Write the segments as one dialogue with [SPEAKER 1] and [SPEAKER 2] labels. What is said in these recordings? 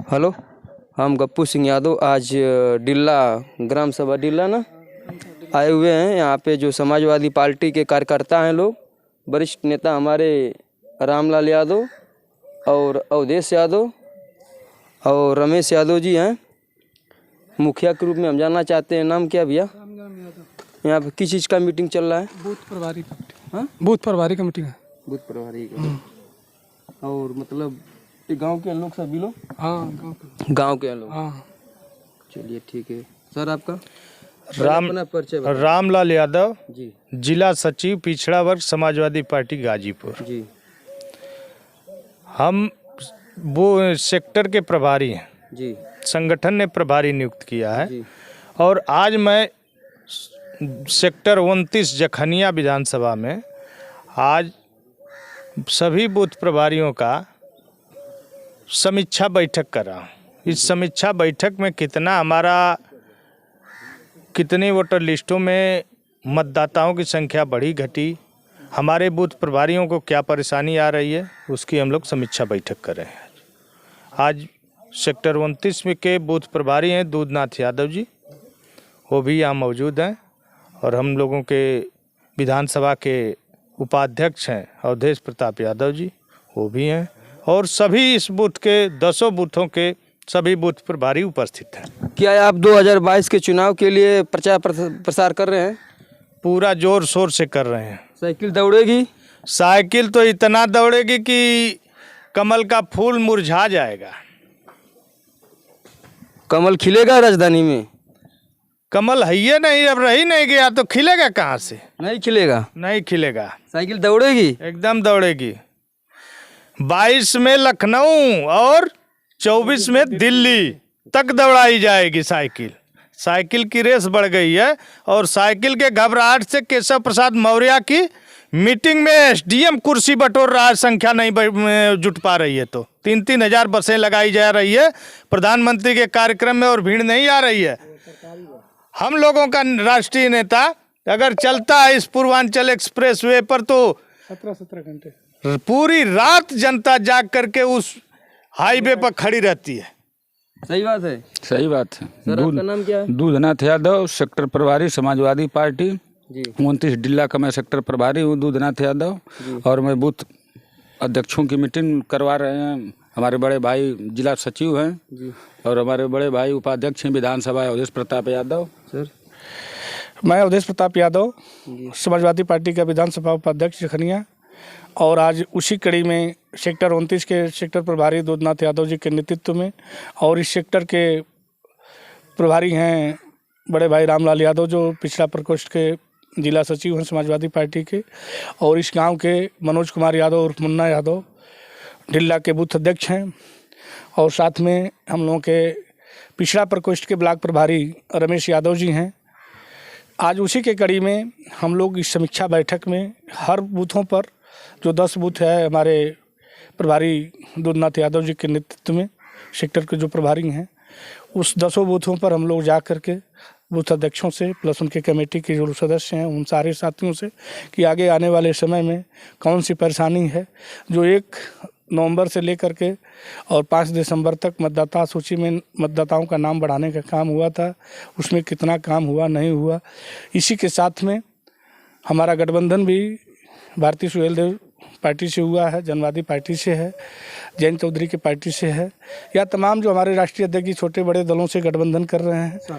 [SPEAKER 1] Hello, हम गप्पू सिंह यादव आज डिल्ला ग्राम सभा डिल्ला ना आए हुए हैं। यहाँ पे जो समाजवादी पार्टी के कार्यकर्ता हैं लोग, वरिष्ठ नेता हमारे रामलाल यादव और अवधेश यादव और रमेश यादव जी हैं। मुखिया के रूप में हम जानना चाहते हैं, नाम क्या भैया? यहाँ पे किस चीज़ का मीटिंग चल रहा है?
[SPEAKER 2] बूथ प्रभारी का।
[SPEAKER 1] हाँ,
[SPEAKER 2] बूथ प्रभारी का मीटिंग है।
[SPEAKER 1] बूथ प्रभारी का। और मतलब ये गांव के लोग सभी लोग?
[SPEAKER 2] हाँ,
[SPEAKER 1] गांव के लोग।
[SPEAKER 2] हाँ।
[SPEAKER 1] चलिए ठीक है सर, आपका परिचय
[SPEAKER 3] रामलाल यादव
[SPEAKER 1] जी,
[SPEAKER 3] जिला सचिव पिछड़ा वर्ग समाजवादी पार्टी गाजीपुर
[SPEAKER 1] जी।
[SPEAKER 3] हम वो सेक्टर के प्रभारी हैं
[SPEAKER 1] जी,
[SPEAKER 3] संगठन ने प्रभारी नियुक्त किया है
[SPEAKER 1] जी।
[SPEAKER 3] और आज मैं सेक्टर 29 जखनिया विधानसभा में आज सभी बूथ प्रभारियों का समीक्षा बैठक कर रहा हूँ। इस समीक्षा बैठक में कितनी वोटर लिस्टों में मतदाताओं की संख्या बढ़ी घटी, हमारे बूथ प्रभारियों को क्या परेशानी आ रही है, उसकी हम लोग समीक्षा बैठक कर रहे हैं। आज सेक्टर 29 में के बूथ प्रभारी हैं दूधनाथ यादव जी, वो भी यहाँ मौजूद हैं और हम लोगों के विधानसभा के उपाध्यक्ष हैं अवधेश प्रताप यादव जी, वो भी हैं और सभी इस बूथ के 10 बूथों के सभी बूथ प्रभारी उपस्थित हैं।
[SPEAKER 1] क्या आप 2022 के चुनाव के लिए प्रचार प्रसार कर रहे हैं?
[SPEAKER 3] पूरा जोर शोर से कर रहे हैं।
[SPEAKER 1] साइकिल दौड़ेगी?
[SPEAKER 3] साइकिल तो इतना दौड़ेगी कि कमल का फूल मुरझा जाएगा।
[SPEAKER 1] कमल खिलेगा राजधानी में?
[SPEAKER 3] कमल है ही नहीं, अब रही नहीं गया तो खिलेगा कहाँ से?
[SPEAKER 1] नहीं खिलेगा?
[SPEAKER 3] नहीं खिलेगा।
[SPEAKER 1] साइकिल दौड़ेगी?
[SPEAKER 3] एकदम दौड़ेगी। 22 में लखनऊ और 24 में दिल्ली तक दौड़ाई जाएगी साइकिल। साइकिल की रेस बढ़ गई है और साइकिल के घबराहट से केशव प्रसाद मौर्य की मीटिंग में एसडीएम कुर्सी बटोर रहा है, संख्या नहीं जुट पा रही है तो 3-3 हज़ार बसें लगाई जा रही है प्रधानमंत्री के कार्यक्रम में और भीड़ नहीं आ रही है। हम लोगों का राष्ट्रीय नेता अगर चलता है इस पूर्वांचल एक्सप्रेस वे पर तो
[SPEAKER 2] 17 घंटे
[SPEAKER 3] पूरी रात जनता जाग करके उस हाईवे पर खड़ी रहती है।
[SPEAKER 1] सही बात है।
[SPEAKER 4] सही बात है।
[SPEAKER 1] सर आपका नाम क्या है?
[SPEAKER 4] दूधनाथ यादव, सेक्टर प्रभारी समाजवादी पार्टी
[SPEAKER 1] जी।
[SPEAKER 4] 29 डिल्ला का मैं सेक्टर प्रभारी हूँ दूधनाथ यादव और मैं बूथ अध्यक्षों की मीटिंग करवा रहे हैं। हमारे बड़े भाई जिला सचिव हैं
[SPEAKER 1] जी।
[SPEAKER 4] और हमारे बड़े भाई उपाध्यक्ष हैं विधानसभा अवधेश प्रताप यादव।
[SPEAKER 1] सर
[SPEAKER 2] मैं अवधेश प्रताप यादव समाजवादी पार्टी का विधानसभा उपाध्यक्ष जखनिया और आज उसी कड़ी में सेक्टर 29 के सेक्टर प्रभारी दूधनाथ यादव जी के नेतृत्व में और इस सेक्टर के प्रभारी हैं बड़े भाई रामलाल यादव जो पिछड़ा प्रकोष्ठ के जिला सचिव हैं समाजवादी पार्टी के, और इस गांव के मनोज कुमार यादव और मुन्ना यादव डिल्ला के बूथ अध्यक्ष हैं और साथ में हम लोगों के पिछड़ा प्रकोष्ठ के ब्लॉक प्रभारी रमेश यादव जी हैं। आज उसी के कड़ी में हम लोग इस समीक्षा बैठक में हर बूथों पर जो 10 बूथ है हमारे प्रभारी दूधनाथ यादव जी के नेतृत्व में सेक्टर के जो प्रभारी हैं उस 10 बूथों पर हम लोग जा कर के बूथ अध्यक्षों से प्लस उनके कमेटी के जो सदस्य हैं उन सारे साथियों से कि आगे आने वाले समय में कौन सी परेशानी है जो 1 नवंबर से लेकर के और 5 दिसंबर तक मतदाता सूची में मतदाताओं का नाम बढ़ाने का काम हुआ था, उसमें कितना काम हुआ नहीं हुआ। इसी के साथ में हमारा गठबंधन भी भारतीय सुहेलदेव पार्टी से हुआ है, जनवादी पार्टी से है, जैन चौधरी की पार्टी से है, या तमाम जो हमारे राष्ट्रीय अध्यक्ष छोटे बड़े दलों से गठबंधन कर रहे हैं।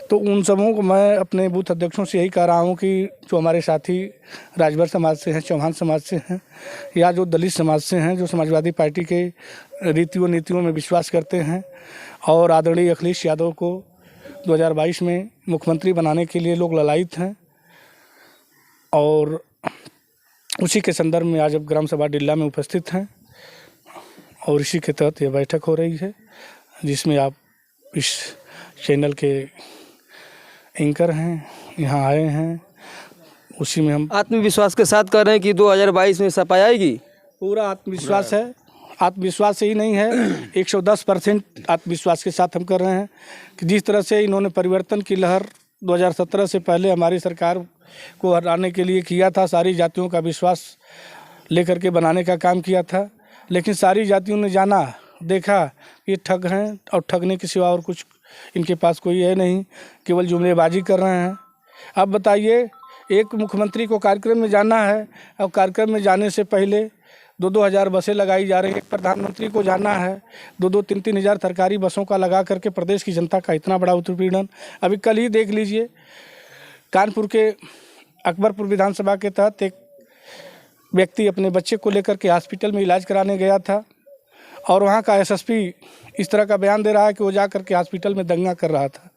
[SPEAKER 2] तो उन सबों को मैं अपने बूथ अध्यक्षों से यही कह रहा हूँ कि जो हमारे साथी राजभर समाज से हैं, चौहान समाज से हैं या जो दलित समाज से हैं, जो समाजवादी पार्टी के रीतियों नीतियों में विश्वास करते हैं और आदरणीय अखिलेश यादव को 2022 में मुख्यमंत्री बनाने के लिए लोग ललायित हैं, और उसी के संदर्भ में आज अब ग्राम सभा डिल्ला में उपस्थित हैं और इसी के तहत ये बैठक हो रही है जिसमें आप इस चैनल के एंकर हैं, यहाँ आए हैं। उसी में हम
[SPEAKER 1] आत्मविश्वास के साथ कर रहे हैं कि 2022 में सपा आएगी।
[SPEAKER 2] पूरा आत्मविश्वास है। आत्मविश्वास से ही नहीं है, 110% आत्मविश्वास के साथ हम कर रहे हैं कि जिस तरह से इन्होंने परिवर्तन की लहर 2017 से पहले हमारी सरकार को हटाने के लिए किया था, सारी जातियों का विश्वास लेकर के बनाने का काम किया था, लेकिन सारी जातियों ने जाना देखा ये ठग हैं और ठगने के सिवा और कुछ इनके पास कोई है नहीं, केवल जुमलेबाजी कर रहे हैं। अब बताइए, एक मुख्यमंत्री को कार्यक्रम में जाना है और कार्यक्रम में जाने से पहले 2-2 हज़ार बसें लगाई जा रही हैं। प्रधानमंत्री को जाना है 2-2, 3-3 हज़ार सरकारी बसों का लगा करके प्रदेश की जनता का इतना बड़ा उत्पीड़न। अभी कल ही देख लीजिए, कानपुर के अकबरपुर विधानसभा के तहत एक व्यक्ति अपने बच्चे को लेकर के हॉस्पिटल में इलाज कराने गया था और वहाँ का एसएसपी इस तरह का बयान दे रहा है कि वो जा करके हॉस्पिटल में दंगा कर रहा था।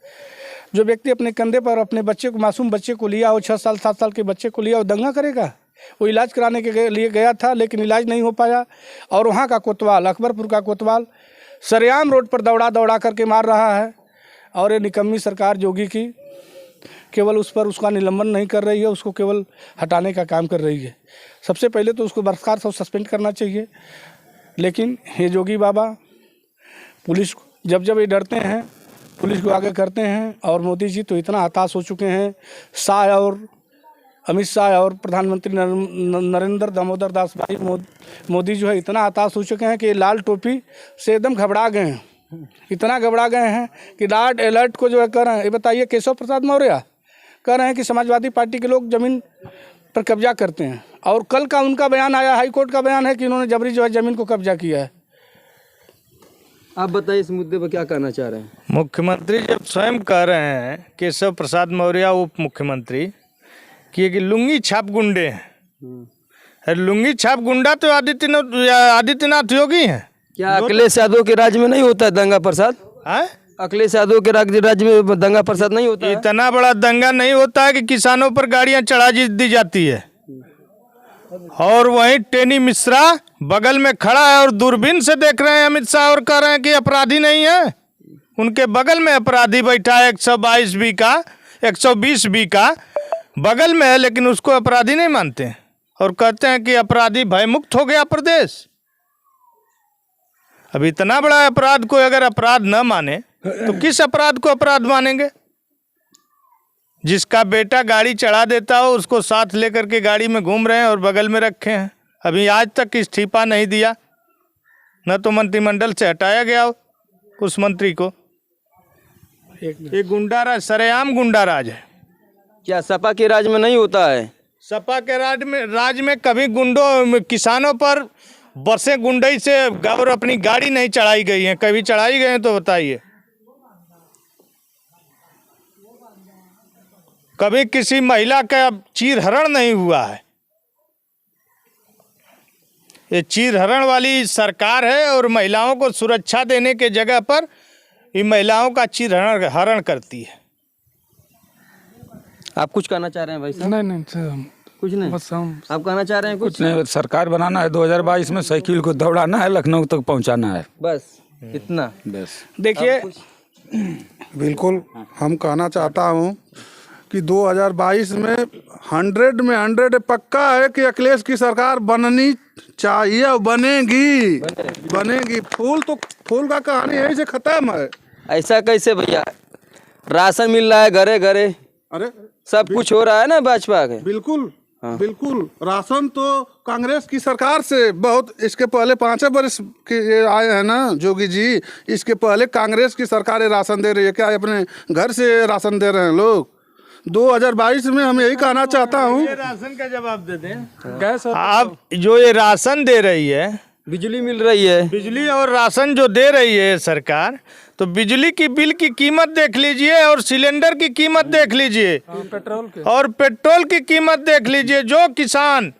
[SPEAKER 2] जो व्यक्ति अपने कंधे पर अपने बच्चे को, मासूम बच्चे को लिया, वो 6 साल 7 साल के बच्चे को लिया, वो दंगा करेगा? वो इलाज कराने के लिए गया था लेकिन इलाज नहीं हो पाया और वहाँ का कोतवाल, अकबरपुर का कोतवाल सरेआम रोड पर दौड़ा दौड़ा करके मार रहा है। और ये निकम्मी सरकार योगी की केवल उस पर उसका निलंबन नहीं कर रही है, उसको केवल हटाने का काम कर रही है। सबसे पहले तो उसको बर्खास्त और सस्पेंड करना चाहिए। लेकिन ये योगी बाबा पुलिस जब जब ये डरते हैं पुलिस को आगे करते हैं। और मोदी जी तो इतना हताश हो चुके हैं, शाह और अमित शाह और प्रधानमंत्री नरेंद्र दामोदर दास भाई मोदी जो है इतना हताश हो चुके हैं कि लाल टोपी से एकदम घबरा गए हैं। इतना घबरा गए हैं कि लार्ड अलर्ट को जो है कर रहे हैं। ये बताइए, केशव प्रसाद मौर्य कह रहे हैं कि समाजवादी पार्टी के लोग जमीन पर कब्जा करते हैं और कल का उनका बयान आया, हाई कोर्ट का बयान है कि इन्होंने जबरी जो है जमीन को कब्जा किया है।
[SPEAKER 1] आप बताइए इस मुद्दे पर क्या कहना चाह रहे हैं?
[SPEAKER 3] मुख्यमंत्री जब स्वयं कह रहे हैं, केशव प्रसाद मौर्य उप मुख्यमंत्री, कि लुंगी छाप गुंडे हैं। अरे लुंगी छाप गुंडा तो आदित्यनाथ योगी हैं।
[SPEAKER 1] क्या अखिलेश यादव के राज्य में नहीं होता है दंगा प्रसाद? अखिलेश यादव के राज्य में दंगा प्रसाद नहीं होता है?
[SPEAKER 3] इतना बड़ा दंगा नहीं होता है कि किसानों पर गाड़ियां चढ़ा दी जाती है। और वहीं टेनी मिश्रा बगल में खड़ा है और दूरबीन से देख रहे हैं अमित शाह और कह रहे हैं कि अपराधी नहीं है। उनके बगल में अपराधी बैठा है 122 बी का, 120 बी का बगल में है, लेकिन उसको अपराधी नहीं मानते हैं और कहते हैं कि अपराधी भयमुक्त हो गया प्रदेश। अब इतना बड़ा अपराध को अगर अपराध न माने तो किस अपराध को अपराध मानेंगे? जिसका बेटा गाड़ी चढ़ा देता हो उसको साथ लेकर के गाड़ी में घूम रहे हैं और बगल में रखे हैं। अभी आज तक इस्तीफा नहीं दिया, न तो मंत्रिमंडल से हटाया गया हो उस मंत्री को। एक गुंडाराज, सरेआम गुंडाराज है।
[SPEAKER 1] क्या सपा के राज्य में नहीं होता है?
[SPEAKER 3] सपा के राज में कभी गुंडों, किसानों पर बसें गुंडई से और अपनी गाड़ी नहीं चढ़ाई गई हैं? कभी चढ़ाई गई हैं तो बताइए। कभी किसी महिला का चीरहरण नहीं हुआ है। ये चीरहरण वाली सरकार है और महिलाओं को सुरक्षा देने के जगह पर ये महिलाओं का चीरहरण करती है।
[SPEAKER 1] आप कुछ कहना चाह रहे हैं भाई साहब?
[SPEAKER 2] नहीं
[SPEAKER 1] कुछ नहीं,
[SPEAKER 2] बस हम
[SPEAKER 1] आप कहना चाह रहे हैं कुछ?
[SPEAKER 4] नहीं, सरकार बनाना है 2022 में, साइकिल को दौड़ाना है, लखनऊ तक पहुंचाना है,
[SPEAKER 1] बस इतना।
[SPEAKER 4] बस
[SPEAKER 2] देखिए,
[SPEAKER 5] बिल्कुल हम कहना चाहता हूँ कि 2022 में 100 में 100 पक्का है कि अखिलेश की सरकार बननी चाहिए और बनेगी। फूल का कहानी यहीं से खत्म है।
[SPEAKER 1] ऐसा कैसे भैया? राशन मिल रहा है घरे घरे,
[SPEAKER 5] अरे
[SPEAKER 1] सब कुछ हो रहा है ना भाजपा के।
[SPEAKER 5] बिल्कुल बिल्कुल। राशन तो कांग्रेस की सरकार से बहुत, इसके पहले 5 वर्ष के ये आए हैं ना जोगी जी, इसके पहले कांग्रेस की सरकार राशन दे रही है। क्या अपने घर से राशन दे रहे हैं लोग? 2022 में हम यही कहना चाहता हूँ।
[SPEAKER 3] राशन का जवाब दे दें। आप जो ये राशन दे रही है,
[SPEAKER 1] बिजली मिल रही है,
[SPEAKER 3] बिजली और राशन जो दे रही है सरकार, तो बिजली की बिल की कीमत देख लीजिए और सिलेंडर की कीमत देख लीजिए और पेट्रोल की कीमत देख लीजिए। जो किसान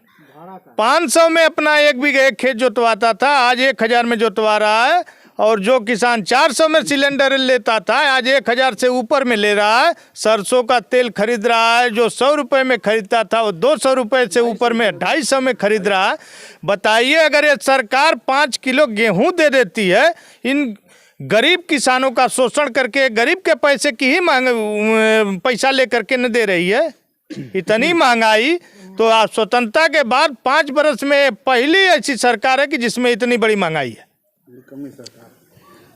[SPEAKER 3] 500 में अपना 1 बीघा 1 खेत जोतवाता था, आज 1000 में जोतवा रहा है। और जो किसान 400 में सिलेंडर लेता था, आज 1000 से ऊपर में ले रहा है। सरसों का तेल खरीद रहा है, जो 100 रुपये में खरीदता था वो 200 रुपये से ऊपर में 250 में खरीद रहा है। बताइए, अगर ये सरकार 5 किलो गेहूं दे देती है, इन गरीब किसानों का शोषण करके गरीब के पैसे की ही पैसा लेकर के न दे रही है, इतनी महंगाई, तो आप स्वतंत्रता के बाद 5 वर्ष में पहली ऐसी सरकार है कि जिसमें इतनी बड़ी महंगाई है।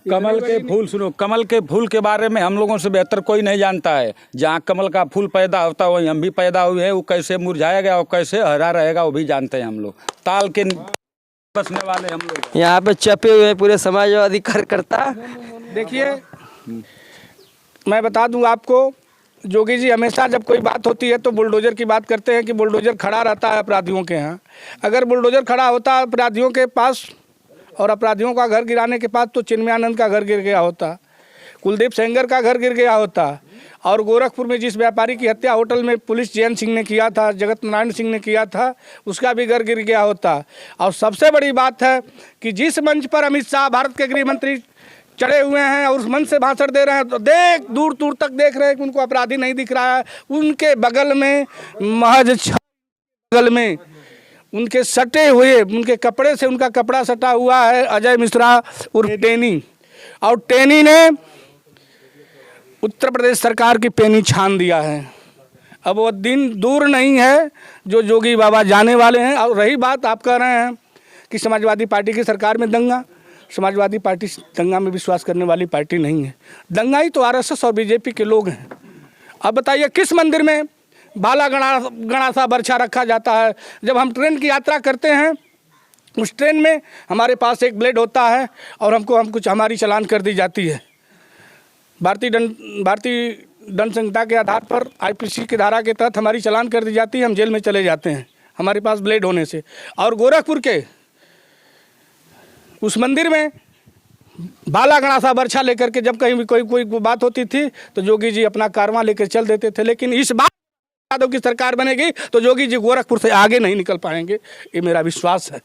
[SPEAKER 4] कमल के फूल, सुनो, कमल के फूल के बारे में हम लोगों से बेहतर कोई नहीं जानता है। जहाँ कमल का फूल पैदा होता है वहीं हम भी पैदा हुए हैं। वो कैसे मुरझाएगा और कैसे हरा रहेगा वो भी जानते हैं हम लोग। ताल के बसने वाले हम लोग।
[SPEAKER 1] यहाँ पे चपे हुए हैं पूरे समाजवादी कार्यकर्ता।
[SPEAKER 2] देखिए, मैं बता दूं आपको, जोगी जी हमेशा जब कोई बात होती है तो बुलडोजर की बात करते हैं कि बुलडोजर खड़ा रहता है अपराधियों के यहाँ। अगर बुलडोजर खड़ा होता अपराधियों के पास और अपराधियों का घर गिराने के पास, तो चिन्मयानंद का घर गिर गया होता, कुलदीप सेंगर का घर गिर गया होता, और गोरखपुर में जिस व्यापारी की हत्या होटल में पुलिस जैन सिंह ने किया था, जगत नारायण सिंह ने किया था, उसका भी घर गिर गया होता। और सबसे बड़ी बात है कि जिस मंच पर अमित शाह भारत के गृह मंत्री चढ़े हुए हैं और उस मंच से भाषण दे रहे हैं, तो दूर दूर तक देख रहे हैं कि उनको अपराधी नहीं दिख रहा है। उनके बगल में महज बगल में उनके सटे हुए, उनके कपड़े से उनका कपड़ा सटा हुआ है अजय मिश्रा उर्फ टेनी, और टेनी ने उत्तर प्रदेश सरकार की पेनी छान दिया है। अब वो दिन दूर नहीं है जो जोगी बाबा जाने वाले हैं। और रही बात, आप कह रहे हैं कि समाजवादी पार्टी की सरकार में दंगा, समाजवादी पार्टी दंगा में विश्वास करने वाली पार्टी नहीं है। दंगाई तो आरएसएस और बीजेपी के लोग हैं। अब बताइए किस मंदिर में भाला गणासा बर्छा रखा जाता है? जब हम ट्रेन की यात्रा करते हैं, उस ट्रेन में हमारे पास एक ब्लेड होता है और हम कुछ हमारी चालान कर दी जाती है। भारतीय दंड संहिता के आधार पर आईपीसी की धारा के तहत हमारी चालान कर दी जाती है, हम जेल में चले जाते हैं हमारे पास ब्लेड होने से। और गोरखपुर के उस मंदिर में भाला गणासा बर्छा लेकर के जब कहीं भी कोई बात होती थी तो जोगी जी अपना कारवां लेकर चल देते थे। लेकिन इस बार यादव की सरकार बनेगी तो जोगी जी गोरखपुर से आगे नहीं निकल पाएंगे, ये मेरा विश्वास है।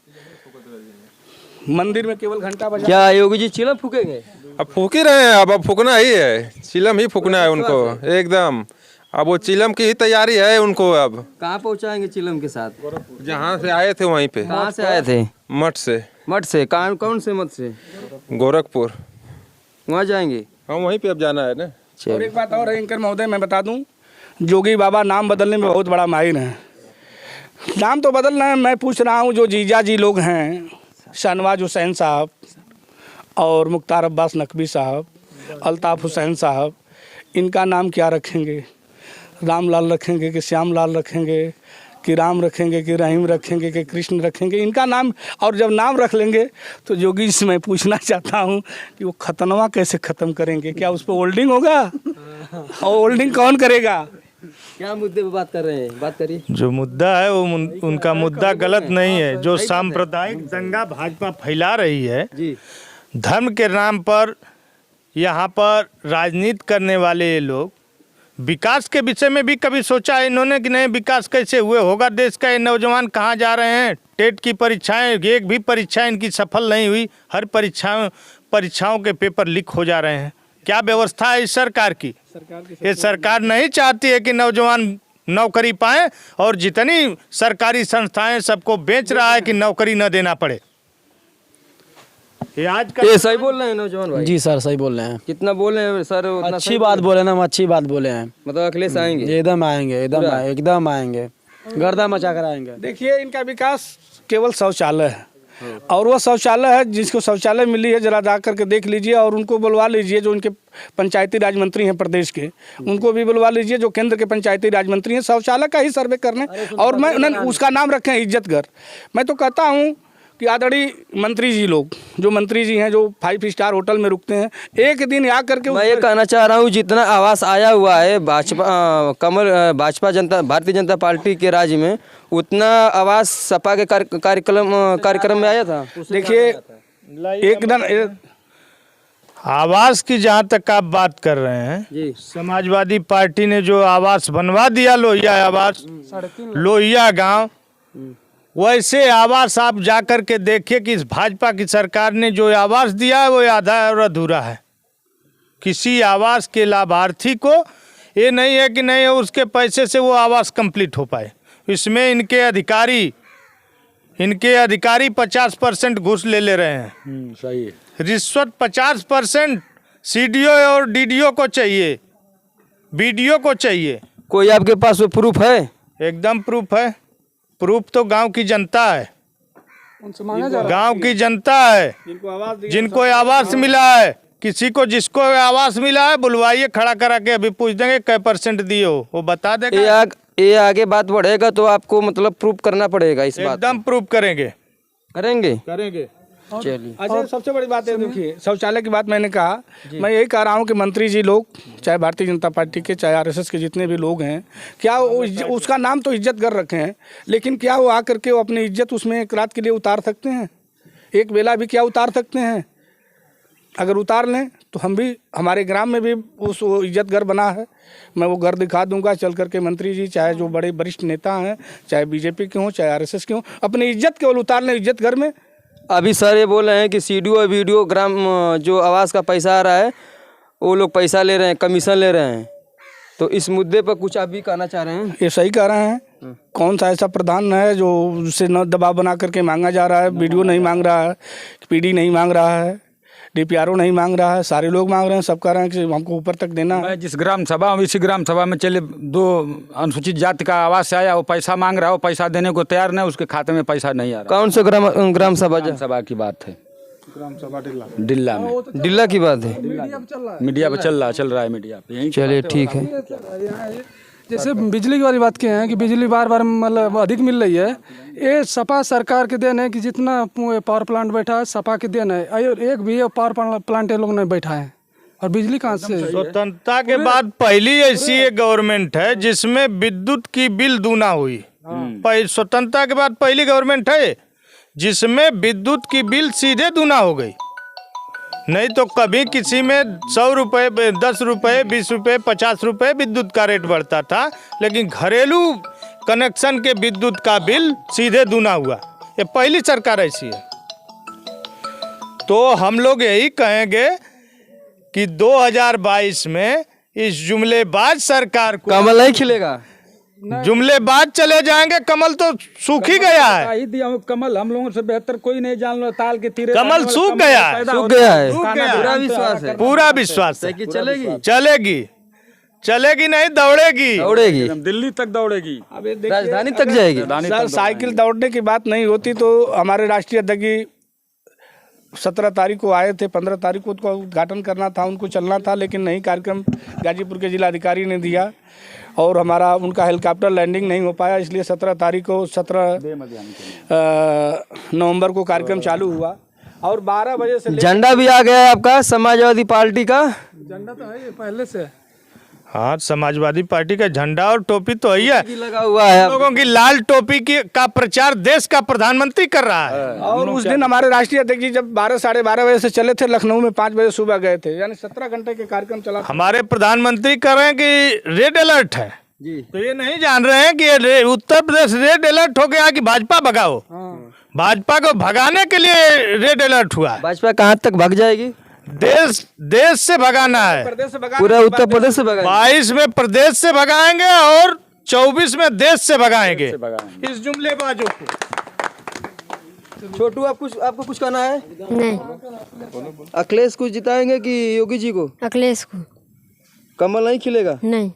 [SPEAKER 2] मंदिर में केवल घंटा बजा।
[SPEAKER 1] क्या योगी जी चिलम फूकेंगे?
[SPEAKER 6] अब फूक ही रहे हैं। अब फूकना ही है, चिलम ही फूकना है उनको एकदम। अब वो चिलम की ही तैयारी है उनको। अब
[SPEAKER 1] कहाँ पहुँचाएंगे चिलम के साथ?
[SPEAKER 6] जहाँ से आए थे वहीं पे।
[SPEAKER 1] कहाँ से आए थे?
[SPEAKER 6] मठ से।
[SPEAKER 1] मठ से? कौन से मठ से?
[SPEAKER 6] गोरखपुर।
[SPEAKER 1] वहाँ जाएंगे?
[SPEAKER 6] हाँ, वहीं पे अब जाना है ना।
[SPEAKER 2] और एक बात और है एंकर महोदय, मैं बता दूं, जोगी बाबा नाम बदलने में बहुत बड़ा माहिर है। नाम तो बदलना है, मैं पूछ रहा हूं जो जीजा जी लोग हैं, शाहनवाज हुसैन साहब और मुख्तार अब्बास नकवी साहब, अल्ताफ़ हुसैन साहब, इनका नाम क्या रखेंगे? रामलाल रखेंगे कि श्यामलाल रखेंगे कि राम रखेंगे कि रहीम रखेंगे कि कृष्ण रखेंगे? इनका नाम, और जब नाम रख लेंगे तो जोगी जी से मैं पूछना चाहता हूं कि वो खतनवा कैसे ख़त्म करेंगे? क्या उस पर होल्डिंग होगा? और होल्डिंग कौन करेगा?
[SPEAKER 1] क्या मुद्दे पे बात कर रहे हैं? बात करिए।
[SPEAKER 3] जो मुद्दा है वो उनका मुद्दा गलत नहीं है। जो सांप्रदायिक दंगा भाजपा फैला रही है
[SPEAKER 1] जी,
[SPEAKER 3] धर्म के नाम पर, यहाँ पर राजनीति करने वाले ये लोग, विकास के विषय में भी कभी सोचा है इन्होंने कि नहीं विकास कैसे हुए होगा देश का? ये नौजवान कहाँ जा रहे हैं? टेट की परीक्षाएं, एक भी परीक्षा इनकी सफल नहीं हुई। हर परीक्षाओं के पेपर लीक हो जा रहे हैं। क्या व्यवस्था है इस सरकार की? ये सरकार नहीं चाहती है कि नौजवान नौकरी पाएं, और जितनी सरकारी संस्थाएं सबको बेच रहा है कि नौकरी न देना पड़े।
[SPEAKER 1] ये सही बोल रहे हैं नौजवान भाई?
[SPEAKER 7] जी सर, सही बोल रहे हैं।
[SPEAKER 1] कितना बोल रहे हैं सर? उतना
[SPEAKER 7] अच्छी बात बोले ना, हम अच्छी बात बोले हैं।
[SPEAKER 1] मतलब अखिलेश आएंगे?
[SPEAKER 7] एकदम आएंगे, एकदम आएंगे, गर्दा मचा कर आएंगे।
[SPEAKER 2] देखिए, इनका विकास केवल शौचालय है, और वो शौचालय है जिसको शौचालय मिली है, जरा जा करके देख लीजिए और उनको बुलवा लीजिए। जो उनके पंचायती राज मंत्री हैं प्रदेश के, उनको भी बुलवा लीजिए जो केंद्र के पंचायती राज मंत्री हैं, शौचालय का ही सर्वे करने। और मैं उसका नाम रखें इज्जतघर। मैं तो कहता हूँ कि आदरणीय मंत्री जी लोग, जो मंत्री जी हैं, जो 5 स्टार होटल में रुकते हैं, एक दिन आ करके
[SPEAKER 1] मैं ये कहना चाह रहा हूँ, जितना आवास आया हुआ है भाजपा भारतीय जनता पार्टी के राज्य में, उतना आवास सपा के कार्यक्रम में आया था।
[SPEAKER 2] देखिए, एक दिन
[SPEAKER 3] आवास की जहाँ तक आप बात कर रहे हैं
[SPEAKER 1] जी,
[SPEAKER 3] समाजवादी पार्टी ने जो आवास बनवा दिया, लोहिया आवास, लोहिया गांव, वैसे आवास आप जाकर के देखिए कि इस भाजपा की सरकार ने जो आवास दिया है वो आधा और अधूरा है। किसी आवास के लाभार्थी को ये नहीं है कि नहीं उसके पैसे से वो आवास कंप्लीट हो पाए। इसमें इनके अधिकारी 50% घूस ले रहे हैं।
[SPEAKER 4] सही है।
[SPEAKER 3] रिश्वत 50% सीडीओ और डीडीओ को चाहिए, बीडीओ को चाहिए।
[SPEAKER 1] कोई आपके पास वो प्रूफ है?
[SPEAKER 3] एकदम प्रूफ है। प्रूफ तो गांव की जनता है, गांव की जनता है जिनको आवास मिला है। जिसको आवास मिला है बुलवाइए, खड़ा करा के अभी पूछ देंगे कै % दिए हो, वो बता देगा।
[SPEAKER 1] ये आगे बात बढ़ेगा तो आपको मतलब प्रूफ करना पड़ेगा इस बात।
[SPEAKER 3] एकदम प्रूफ करेंगे।
[SPEAKER 1] करेंगे।
[SPEAKER 3] करेंगे।
[SPEAKER 1] चलिए
[SPEAKER 2] अच्छा, सबसे बड़ी बात है, देखिए शौचालय की बात मैंने कहा, मैं यही कह रहा हूँ कि मंत्री जी लोग, चाहे भारतीय जनता पार्टी के चाहे आरएसएस के जितने भी लोग हैं, क्या उसका नाम तो इज्जतगर रखे हैं, लेकिन क्या वो आकर के वो अपनी इज्जत उसमें एक रात के लिए उतार सकते हैं? एक बेला भी क्या उतार सकते हैं? अगर उतार लें तो हम भी, हमारे ग्राम में भी उस वो इज्जतगर बना है, मैं वो घर दिखा दूंगा चल करके। मंत्री जी चाहे जो बड़े वरिष्ठ नेता हैं, चाहे बीजेपी के हों चाहे आरएसएस के हों, अपनी इज्जत केवल उतार लें इज्जत घर में।
[SPEAKER 1] अभी सर ये बोल रहे हैं कि सीडीओ और वीडियो ग्राम जो आवास का पैसा आ रहा है वो लोग पैसा ले रहे हैं, कमीशन ले रहे हैं, तो इस मुद्दे पर कुछ आप भी कहना चाह रहे हैं?
[SPEAKER 2] ये सही कह रहे हैं। कौन सा ऐसा प्रधान है जो उससे न दबाव बना करके मांगा जा रहा है? वीडियो नहीं मांग रहा है, पीडी नहीं मांग रहा है, डीपीआरओ नहीं मांग रहा है, सारे लोग मांग रहे हैं, सब कह रहे हैं कि हमको ऊपर तक देना है।
[SPEAKER 4] मैं जिस ग्राम सभा हूँ, इसी ग्राम सभा में चले 2 अनुसूचित जाति का आवास से आया, वो पैसा मांग रहा है, वो पैसा देने को तैयार नहीं, उसके खाते में पैसा नहीं आ रहा।
[SPEAKER 1] कौन सा ग्राम सभा?
[SPEAKER 4] ग्राम सभा की बात है, डिल्ला में,
[SPEAKER 1] डिल्ला की बात है।
[SPEAKER 4] मीडिया पे चल रहा है मीडिया पे, यहीं।
[SPEAKER 1] चलिए ठीक है।
[SPEAKER 8] जैसे बिजली की वाली बात की है कि बिजली बार बार मतलब अधिक मिल रही है, ये सपा सरकार के देन है कि जितना पावर प्लांट बैठा है सपा के देन है, और एक भी पावर प्लांट ये लोग ने बैठा है, और बिजली कहाँ से?
[SPEAKER 3] स्वतंत्रता के बाद पहली ऐसी एक गवर्नमेंट है जिसमें विद्युत की बिल दूना हुई। स्वतंत्रता के बाद पहली गवर्नमेंट है जिसमें विद्युत की बिल सीधे दूना हो गई। नहीं तो कभी किसी में 100 रुपये, 10 रुपये, 20 रुपये, 50 रुपये विद्युत का रेट बढ़ता था, लेकिन घरेलू कनेक्शन के विद्युत का बिल सीधे दूना हुआ। ये पहली सरकार ऐसी है। तो हम लोग यही कहेंगे कि 2022 में इस जुमलेबाज सरकार को,
[SPEAKER 1] कमल नहीं खिलेगा,
[SPEAKER 3] जुमलेबाज चले जाएंगे, कमल तो सूख ही गया है।
[SPEAKER 4] कमल हम लोगों से बेहतर कोई नहीं जान लो, ताल के तीरे
[SPEAKER 3] कमल सूख गया है,
[SPEAKER 1] सूख गया है।
[SPEAKER 3] पूरा
[SPEAKER 1] विश्वास है,
[SPEAKER 3] पूरा विश्वास है
[SPEAKER 1] कि चलेगी,
[SPEAKER 3] चलेगी, चलेगी नहीं दौड़ेगी,
[SPEAKER 1] दौड़ेगी,
[SPEAKER 4] दिल्ली तक दौड़ेगी,
[SPEAKER 1] राजधानी तक जाएगी।
[SPEAKER 2] सर, साइकिल दौड़ने की बात नहीं होती तो हमारे राष्ट्रीय अध्यक्ष 17 तारीख को आए थे, 15 तारीख को उनको उद्घाटन करना था, उनको चलना था, लेकिन नहीं, कार्यक्रम गाजीपुर के जिलाधिकारी ने दिया और हमारा उनका हेलीकॉप्टर लैंडिंग नहीं हो पाया, इसलिए 17 तारीख को 17 नवंबर को कार्यक्रम चालू हुआ और 12 बजे से
[SPEAKER 1] झंडा भी आ गया है आपका समाजवादी पार्टी का?
[SPEAKER 8] झंडा तो है ये पहले से।
[SPEAKER 3] हाँ, समाजवादी पार्टी का झंडा और टोपी तो ही है,
[SPEAKER 1] लगा हुआ है।
[SPEAKER 3] लोगों की लाल टोपी की का प्रचार देश का प्रधानमंत्री कर रहा है।
[SPEAKER 2] और उस दिन हमारे राष्ट्रीय अध्यक्ष जी जब 12 साढ़े 12 बजे से चले थे, लखनऊ में 5 बजे सुबह गए थे, यानी 17 घंटे के कार्यक्रम चला।
[SPEAKER 3] हमारे प्रधानमंत्री कह रहे हैं कि रेड अलर्ट है
[SPEAKER 1] जी।
[SPEAKER 3] तो ये नहीं जान रहे हैं कि उत्तर प्रदेश रेड अलर्ट हो गया कि भाजपा भगाओ। भाजपा को भगाने के लिए रेड अलर्ट हुआ है।
[SPEAKER 1] भाजपा कहाँ तक भाग जाएगी?
[SPEAKER 3] देश से भगाना है,
[SPEAKER 1] पूरा उत्तर प्रदेश से भगाएंगे।
[SPEAKER 3] 22 में प्रदेश से भगाएंगे और 24 में देश से भगाएंगे इस जुमलेबाजों को।
[SPEAKER 1] छोटू, आपको कुछ कहना है?
[SPEAKER 9] नहीं,
[SPEAKER 1] अखिलेश को जिताएंगे कि योगी जी को?
[SPEAKER 9] अखिलेश को।
[SPEAKER 1] कमल नहीं खिलेगा?
[SPEAKER 9] नहीं।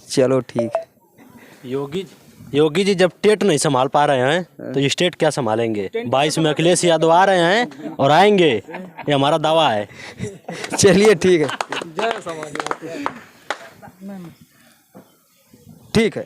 [SPEAKER 1] चलो ठीक है।
[SPEAKER 10] योगी जी जब टेट नहीं संभाल पा रहे हैं तो स्टेट क्या संभालेंगे? 22 में अखिलेश यादव आ रहे हैं और आएंगे, ये हमारा दावा है।
[SPEAKER 1] चलिए ठीक है, ठीक है।